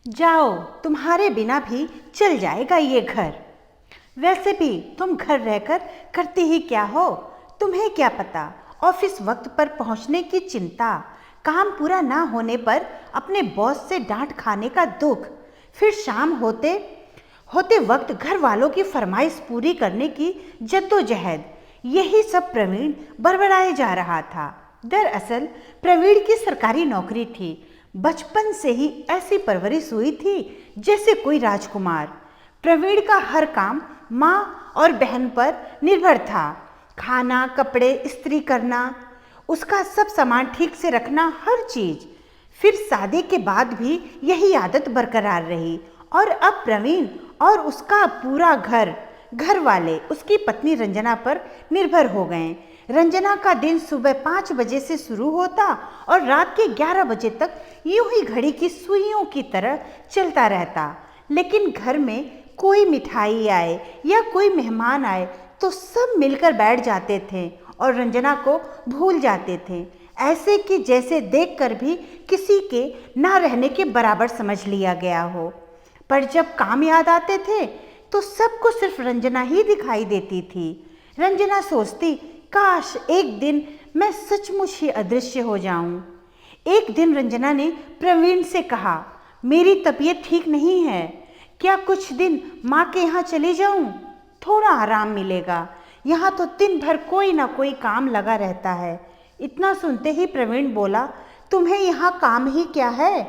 जाओ, तुम्हारे बिना भी चल जाएगा ये घर। वैसे भी तुम घर रहकर करती ही क्या हो? तुम्हें क्या पता, ऑफिस वक्त पर पहुंचने की चिंता, काम पूरा ना होने पर अपने बॉस से डांट खाने का दुख, फिर शाम होते होते वक्त घर वालों की फरमाइश पूरी करने की जद्दोजहद, यही सब प्रवीण बड़बड़ाए जा रहा था। दरअसल प्रवीण की सरकारी नौकरी थी। बचपन से ही ऐसी परवरिश हुई थी जैसे कोई राजकुमार। प्रवीण का हर काम माँ और बहन पर निर्भर था। खाना, कपड़े इस्त्री करना, उसका सब सामान ठीक से रखना, हर चीज। फिर शादी के बाद भी यही आदत बरकरार रही और अब प्रवीण और उसका पूरा घर वाले उसकी पत्नी रंजना पर निर्भर हो गए। रंजना का दिन सुबह 5 बजे से शुरू होता और रात के 11 बजे तक यूं ही घड़ी की सुइयों की तरह चलता रहता। लेकिन घर में कोई मिठाई आए या कोई मेहमान आए तो सब मिलकर बैठ जाते थे और रंजना को भूल जाते थे, ऐसे कि जैसे देखकर भी किसी के ना रहने के बराबर समझ लिया गया हो। पर जब काम याद आते थे तो सबको सिर्फ रंजना ही दिखाई देती थी। रंजना सोचती, काश एक दिन मैं सचमुच ही अदृश्य हो जाऊं। एक दिन रंजना ने प्रवीण से कहा, मेरी तबीयत ठीक नहीं है, क्या कुछ दिन माँ के यहाँ चली जाऊं? थोड़ा आराम मिलेगा, यहाँ तो दिन भर कोई ना कोई काम लगा रहता है। इतना सुनते ही प्रवीण बोला, तुम्हें यहाँ काम ही क्या है?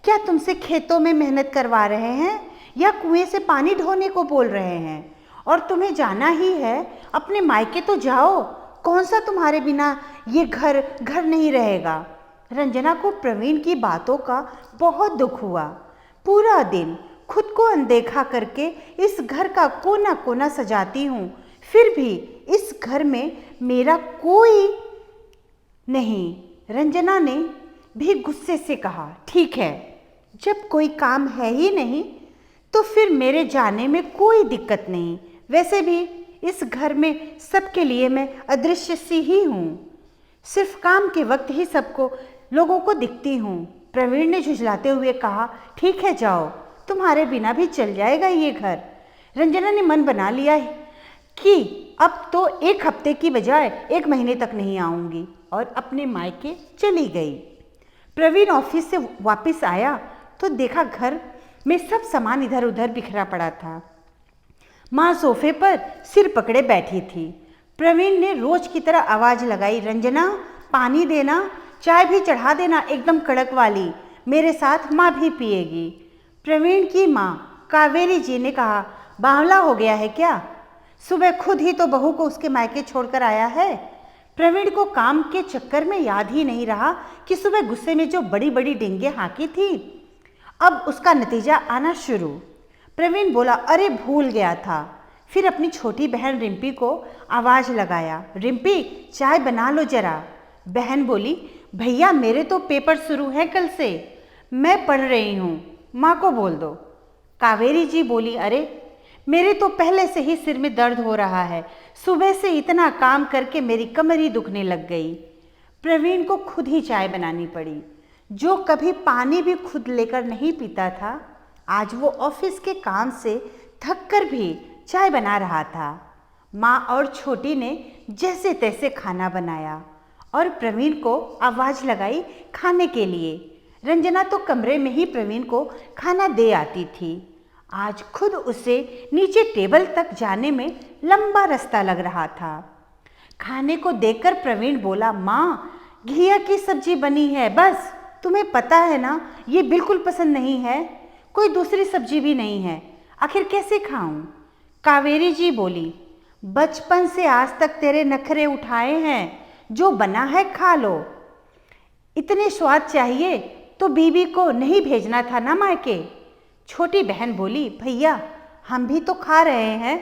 क्या तुमसे खेतों में मेहनत करवा रहे हैं या कुएं से पानी ढोने को बोल रहे हैं? और तुम्हें जाना ही है, अपने मायके तो जाओ, कौन सा तुम्हारे बिना ये घर नहीं रहेगा। रंजना को प्रवीण की बातों का बहुत दुख हुआ। पूरा दिन खुद को अनदेखा करके इस घर का कोना कोना सजाती हूँ, फिर भी इस घर में मेरा कोई नहीं। रंजना ने भी गुस्से से कहा, ठीक है, जब कोई काम है ही नहीं तो फिर मेरे जाने में कोई दिक्कत नहीं। वैसे भी इस घर में सबके लिए मैं अदृश्य सी ही हूँ, सिर्फ काम के वक्त ही सबको लोगों को दिखती हूँ। प्रवीण ने झुंझलाते हुए कहा, ठीक है जाओ, तुम्हारे बिना भी चल जाएगा ये घर। रंजना ने मन बना लिया कि अब तो 1 हफ्ते की बजाय 1 महीने तक नहीं आऊँगी और अपने मायके चली गई। प्रवीण ऑफिस से वापस आया तो देखा घर में सब सामान इधर उधर बिखरा पड़ा था। माँ सोफे पर सिर पकड़े बैठी थी। प्रवीण ने रोज की तरह आवाज लगाई, रंजना पानी देना, चाय भी चढ़ा देना, एकदम कड़क वाली, मेरे साथ माँ भी पिएगी। प्रवीण की माँ कावेरी जी ने कहा, बावला हो गया है क्या? सुबह खुद ही तो बहू को उसके मायके छोड़कर आया है। प्रवीण को काम के चक्कर में याद ही नहीं रहा कि सुबह गुस्से में जो बड़ी बड़ी डींगे हाँकी थी, अब उसका नतीजा आना शुरू। प्रवीण बोला, अरे भूल गया था। फिर अपनी छोटी बहन रिम्पी को आवाज़ लगाया, रिम्पी चाय बना लो जरा। बहन बोली, भैया मेरे तो पेपर शुरू हैं कल से, मैं पढ़ रही हूँ, माँ को बोल दो। कावेरी जी बोली, अरे मेरे तो पहले से ही सिर में दर्द हो रहा है, सुबह से इतना काम करके मेरी कमर ही दुखने लग गई। प्रवीण को खुद ही चाय बनानी पड़ी। जो कभी पानी भी खुद लेकर नहीं पीता था, आज वो ऑफिस के काम से थक कर भी चाय बना रहा था। माँ और छोटी ने जैसे तैसे खाना बनाया और प्रवीण को आवाज़ लगाई खाने के लिए। रंजना तो कमरे में ही प्रवीण को खाना दे आती थी। आज खुद उसे नीचे टेबल तक जाने में लंबा रास्ता लग रहा था। खाने को देखकर प्रवीण बोला, माँ घिया की सब्जी बनी है, बस तुम्हें पता है ना ये बिल्कुल पसंद नहीं है, कोई दूसरी सब्जी भी नहीं है, आखिर कैसे खाऊं? कावेरी जी बोली, बचपन से आज तक तेरे नखरे उठाए हैं, जो बना है खा लो। इतने स्वाद चाहिए तो बीबी को नहीं भेजना था ना मायके। छोटी बहन बोली, भैया हम भी तो खा रहे हैं,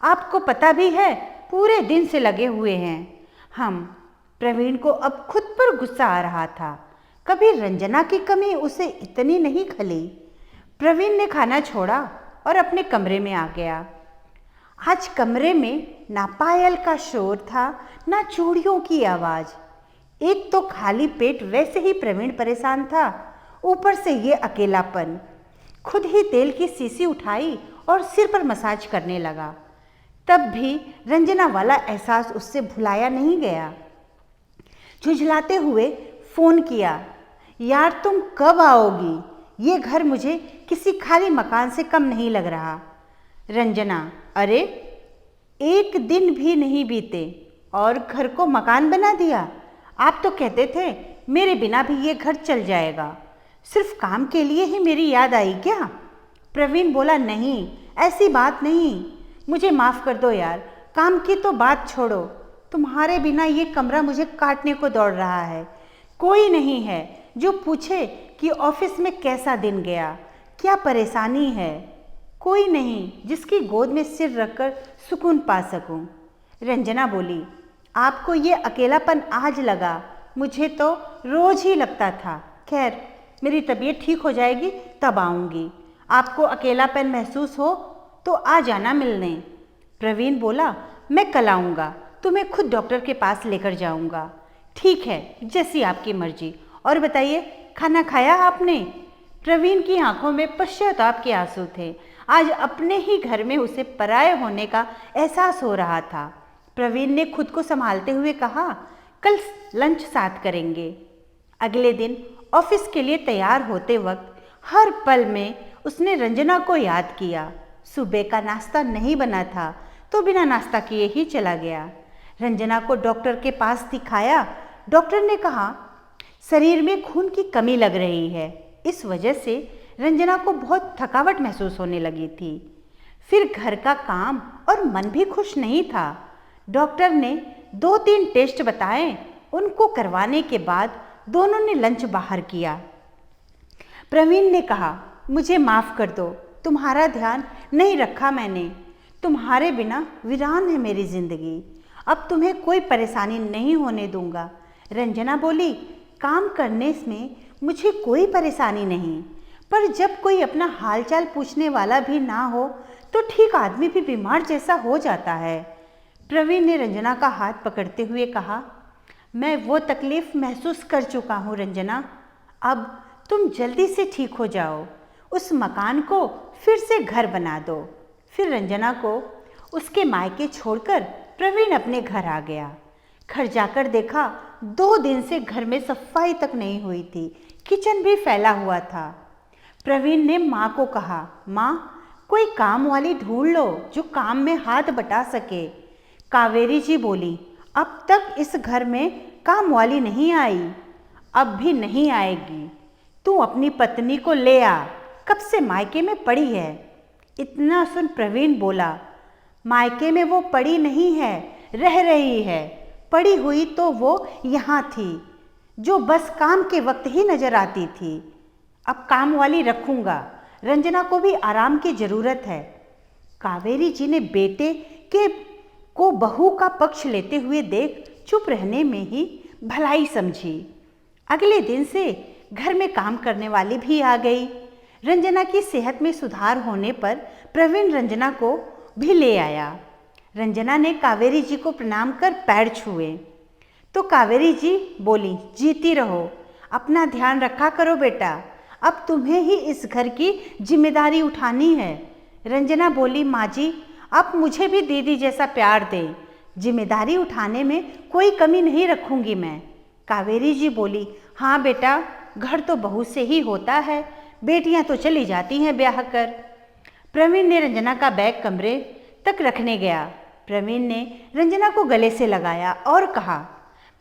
आपको पता भी है पूरे दिन से लगे हुए हैं हम। प्रवीण को अब खुद पर गुस्सा आ रहा था, कभी रंजना की कमी उसे इतनी नहीं खली। प्रवीण ने खाना छोड़ा और अपने कमरे में आ गया। आज कमरे में ना पायल का शोर था, ना चूड़ियों की आवाज़। एक तो खाली पेट वैसे ही प्रवीण परेशान था, ऊपर से ये अकेलापन। खुद ही तेल की शीशी उठाई और सिर पर मसाज करने लगा। तब भी रंजना वाला एहसास उससे भुलाया नहीं गया। झुंझलाते हुए फ़ोन किया, यार तुम कब आओगी? ये घर मुझे किसी खाली मकान से कम नहीं लग रहा। रंजना, अरे एक दिन भी नहीं बीते और घर को मकान बना दिया। आप तो कहते थे मेरे बिना भी ये घर चल जाएगा। सिर्फ काम के लिए ही मेरी याद आई क्या? प्रवीण बोला, नहीं ऐसी बात नहीं, मुझे माफ़ कर दो यार, काम की तो बात छोड़ो, तुम्हारे बिना ये कमरा मुझे काटने को दौड़ रहा है। कोई नहीं है जो पूछे कि ऑफिस में कैसा दिन गया, क्या परेशानी है। कोई नहीं जिसकी गोद में सिर रखकर सुकून पा सकूं। रंजना बोली, आपको ये अकेलापन आज लगा, मुझे तो रोज ही लगता था। खैर मेरी तबीयत ठीक हो जाएगी तब आऊँगी। आपको अकेलापन महसूस हो तो आ जाना मिलने। प्रवीण बोला, मैं कल आऊँगा, तुम्हें खुद डॉक्टर के पास लेकर जाऊँगा। ठीक है, जैसी आपकी मर्जी। और बताइए, खाना खाया आपने? प्रवीण की आंखों में पश्चाताप के आंसू थे। आज अपने ही घर में उसे पराये होने का एहसास हो रहा था। प्रवीण ने खुद को संभालते हुए कहा, कल लंच साथ करेंगे। अगले दिन ऑफिस के लिए तैयार होते वक्त हर पल में उसने रंजना को याद किया। सुबह का नाश्ता नहीं बना था तो बिना नाश्ता किए ही चला गया। रंजना को डॉक्टर के पास दिखाया। डॉक्टर ने कहा, शरीर में खून की कमी लग रही है। इस वजह से रंजना को बहुत थकावट महसूस होने लगी थी। फिर घर का काम और मन भी खुश नहीं था। डॉक्टर ने 2-3 टेस्ट बताए। उनको करवाने के बाद दोनों ने लंच बाहर किया। प्रवीण ने कहा, मुझे माफ़ कर दो, तुम्हारा ध्यान नहीं रखा मैंने। तुम्हारे बिना वीरान है मेरी ज़िंदगी। अब तुम्हें कोई परेशानी नहीं होने दूंगा। रंजना बोली, काम करने में मुझे कोई परेशानी नहीं, पर जब कोई अपना हालचाल पूछने वाला भी ना हो तो ठीक आदमी भी बीमार जैसा हो जाता है। प्रवीण ने रंजना का हाथ पकड़ते हुए कहा, मैं वो तकलीफ़ महसूस कर चुका हूँ रंजना, अब तुम जल्दी से ठीक हो जाओ। उस मकान को फिर से घर बना दो। फिर रंजना को उसके मायके छोड़कर प्रवीण अपने घर आ गया। घर जाकर देखा 2 दिन से घर में सफाई तक नहीं हुई थी, किचन भी फैला हुआ था। प्रवीण ने माँ को कहा, माँ कोई काम वाली ढूंढ लो जो काम में हाथ बटा सके। कावेरी जी बोली, अब तक इस घर में काम वाली नहीं आई, अब भी नहीं आएगी। तू अपनी पत्नी को ले आ, कब से मायके में पड़ी है। इतना सुन प्रवीण बोला, मायके में वो पड़ी नहीं है, रह रही है। पड़ी हुई तो वो यहाँ थी, जो बस काम के वक्त ही नजर आती थी। अब काम वाली रखूँगा, रंजना को भी आराम की ज़रूरत है। कावेरी जी ने बेटे को बहू का पक्ष लेते हुए देख चुप रहने में ही भलाई समझी। अगले दिन से घर में काम करने वाली भी आ गई। रंजना की सेहत में सुधार होने पर प्रवीण रंजना को भी ले आया। रंजना ने कावेरी जी को प्रणाम कर पैर छुए तो कावेरी जी बोली, जीती रहो, अपना ध्यान रखा करो बेटा, अब तुम्हें ही इस घर की जिम्मेदारी उठानी है। रंजना बोली, माँ जी आप मुझे भी दीदी जैसा प्यार दें, जिम्मेदारी उठाने में कोई कमी नहीं रखूँगी मैं। कावेरी जी बोली, हाँ बेटा, घर तो बहू से ही होता है, बेटियां तो चली जाती हैं ब्याह कर। प्रवीण ने रंजना का बैग कमरे तक रखने गया। प्रवीण ने रंजना को गले से लगाया और कहा,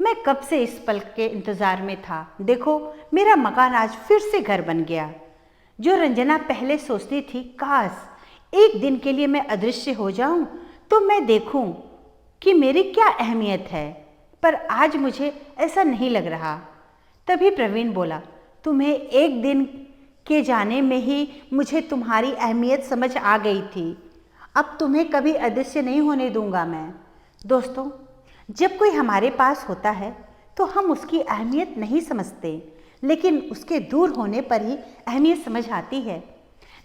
मैं कब से इस पल के इंतज़ार में था। देखो मेरा मकान आज फिर से घर बन गया। जो रंजना पहले सोचती थी, काश एक दिन के लिए मैं अदृश्य हो जाऊं तो मैं देखूं कि मेरी क्या अहमियत है, पर आज मुझे ऐसा नहीं लग रहा। तभी प्रवीण बोला, तुम्हें एक दिन के जाने में ही मुझे तुम्हारी अहमियत समझ आ गई थी। अब तुम्हें कभी अदृश्य नहीं होने दूंगा मैं। दोस्तों, जब कोई हमारे पास होता है तो हम उसकी अहमियत नहीं समझते, लेकिन उसके दूर होने पर ही अहमियत समझ आती है।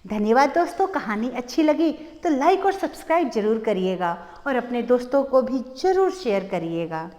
धन्यवाद दोस्तों। कहानी अच्छी लगी तो लाइक और सब्सक्राइब ज़रूर करिएगा और अपने दोस्तों को भी ज़रूर शेयर करिएगा।